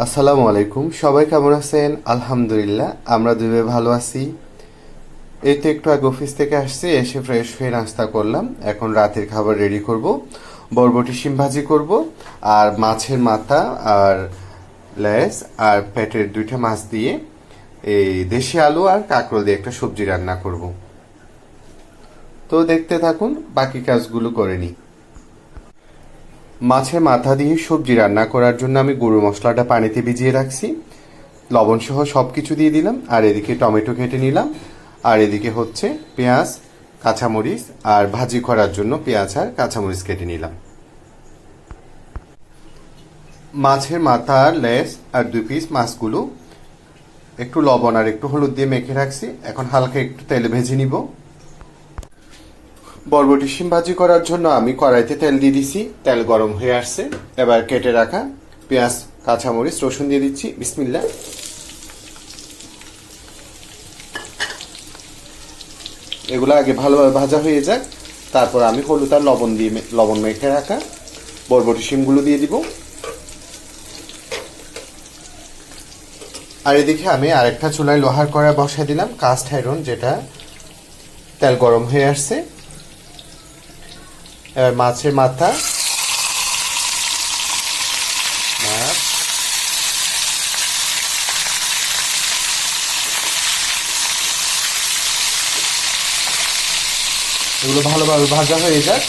আসসালামু আলাইকুম, সবাই কেমন আছেন? আলহামদুলিল্লাহ, আমরা দুই ভালো আছি। এই তো একটু আগে অফিস থেকে আসছি, এসে ফ্রেশ হয়ে নাস্তা করলাম। এখন রাতের খাবার রেডি করব। বরবটি শিম ভাজি করব, আর মাছের মাথা আর লেজ আর পেটের দুইটা মাছ দিয়ে এই দেশি আলু আর কাঁকরোল দিয়ে একটা সবজি রান্না করব। তো দেখতে থাকুন, বাকি কাজগুলো করে নিই। মাছের মাথা দিয়ে সবজি রান্না করার জন্য আমি গুঁড়ো মশলাটা পানিতে ভিজিয়ে রাখছি, লবণ সহ সব কিছু দিয়ে দিলাম। আর এদিকে টমেটো কেটে নিলাম, আর এদিকে হচ্ছে পেঁয়াজ, কাঁচামরিচ আর ভাজি করার জন্য পেঁয়াজ আর কাঁচামরিচ কেটে নিলাম। মাছের মাথা, লেজ আর 2 পিস মাছগুলো একটু লবণ আর একটু হলুদ দিয়ে মেখে রাখছি। এখন হালকা একটু তেলে ভেজে নিব। বরবটি শিম ভাজি করার জন্য আমি কড়াইতে তেল দিয়ে দিছি, তেল গরম হয়ে আসছে। এবার কেটে রাখা পেঁয়াজ, কাঁচামরিচ, রসুন দিয়ে দিচ্ছি। বিসমিল্লাহ। এগুলো আগে ভালোভাবে ভাজা হয়ে যাক, তারপর আমি হলুদ আর লবণ মেখে রাখা বরবটি শিমগুলো দিয়ে দিব। আর এদিকে আমি আরেকটা চুলায় লোহার কড়াই বসাই দিলাম, কাস্ট আয়রন, যেটা তেল গরম হয়ে আসছে। এবার মাছের মাথা, মাছ, এগুলো ভালোভাবে ভাজা হয়ে যাক,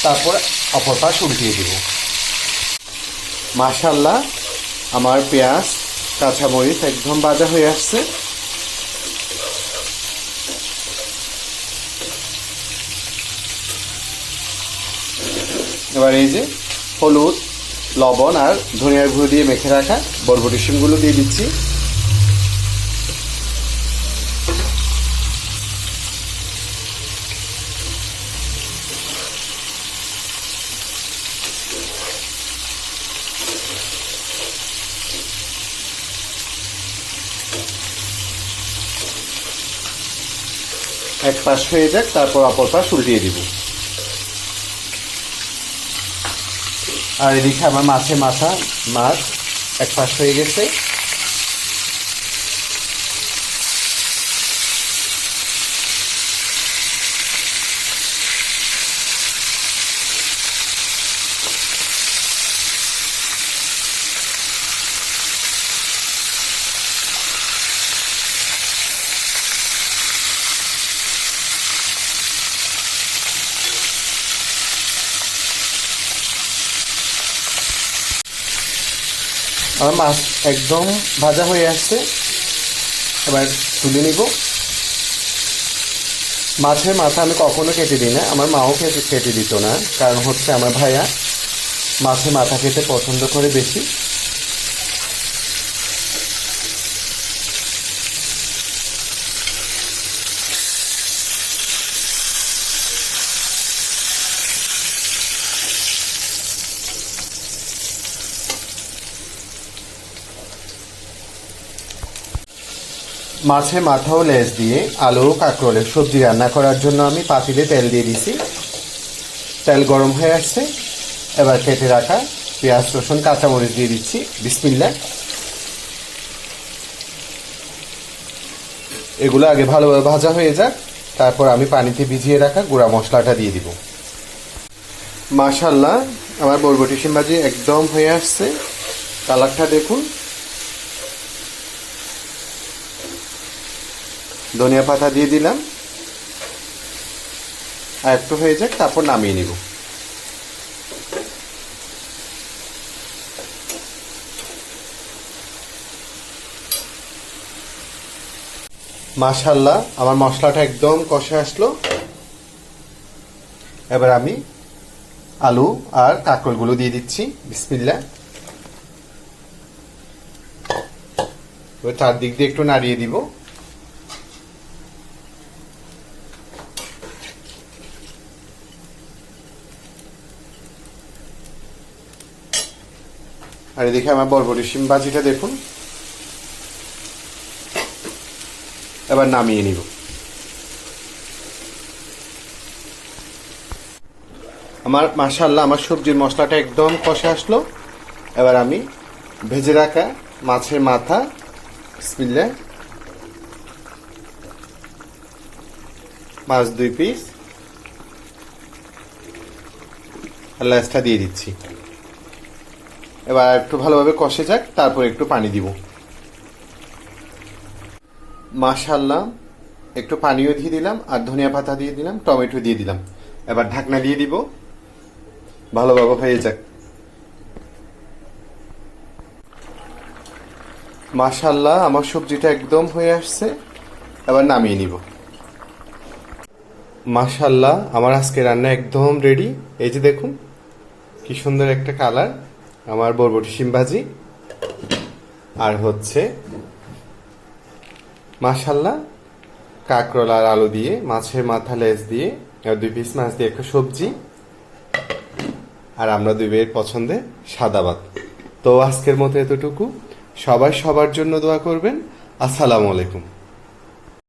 তারপর অপর পাশ উল্টিয়ে দিব। মাশাআল্লাহ, আমার পেঁয়াজ কাঁচামরিচ একদম ভাজা হয়ে আসছে। এবার এই যে হলুদ, লবণ আর ধনিয়ার গুঁড়ো দিয়ে মেখে রাখা বরবটি শিমগুলো দিয়ে দিচ্ছি। এক পাশ হয়ে যাক, তারপর অপর পাশ উল্টিয়ে দিব। আর এদিকে আমার মাছের মাথা, মাছ এক পাশ হয়ে গেছে। আমার মাছ একদম ভাজা হয়ে আসছে, এবার তুলে নিব। মাছের মাথা আমি কখনো কেটে দিই না, আমার মাও কেটে দিত না, কারণ হচ্ছে আমার ভাইয়া মাছের মাথা খেতে পছন্দ করে বেশি। মাছের মাথা ও লেজ দিয়ে আলু ও কাঁকরোলের সবজি রান্না করার জন্য আমি পাতিলে তেল দিয়ে দিছি। তেল গরম হয়ে আসছে, এবার কেটে রাখা পেঁয়াজ, রসুন, কাঁচামরিচ দিয়ে দিচ্ছি। বিসমিল্লাহ। এগুলো আগে ভালোভাবে ভাজা হয়ে যাক, তারপর আমি পানিতে ভিজিয়ে রাখা গুঁড়া মশলাটা দিয়ে দিব। মাশাআল্লাহ, আমার বরবটি শিম ভাজি একদম হয়ে আসছে। কালারটা দেখুন। ধনিয়া পাতা দিয়ে দিলাম, আর একটু হয়ে যাক, তারপর নামিয়ে নিব। মাশাআল্লাহ, আমার মশলাটা একদম কষে আসলো। এবার আমি আলু আর কাঁকরোলগুলো দিয়ে দিচ্ছি। বিসমিল্লাহ। চারদিক দিয়ে একটু নাড়িয়ে দিব। আর এদিকে আমার বরবটি শিম ভাজিটা দেখুন। এবার নামিয়ে নিব। আমার মাশাআল্লাহ, আমার সবজির মশলাটা একদম কষে আসলো। এবার আমি ভেজে রাখা মাছের মাথা, বিসমিল্লাহ, মাছ 2 পিস, আর লেজটা দিয়ে দিচ্ছি। এবার একটু ভালোভাবে কষে যাক, তারপর একটু পানি দিব। মাশাআল্লাহ, একটু পানিও দিয়ে দিলাম, আর ধনিয়া পাতা দিয়ে দিলাম, টমেটো দিয়ে দিলাম। এবার ঢাকনা দিয়ে দিব, ভালোভাবে হয়ে যাক। মাশাআল্লাহ, আমার সবজিটা একদম হয়ে আসছে। এবার নামিয়ে নিব। মাশাআল্লাহ, আমার আজকে রান্না একদম রেডি। এই যে দেখুন কি সুন্দর একটা কালার। আমার বরবটি শিম ভাজি আর হচ্ছে মাশাআল্লাহ কাঁকরোল আর আলু দিয়ে, মাছের মাথা লেজ দিয়ে, আর 2 পিস মাছ দিয়ে একটা সবজি, আর আমরা দুই ভাইয়ের পছন্দে সাদা ভাত। তো আজকের মতো এতটুকু। সবাই সবার জন্য দোয়া করবেন। আসসালামু আলাইকুম।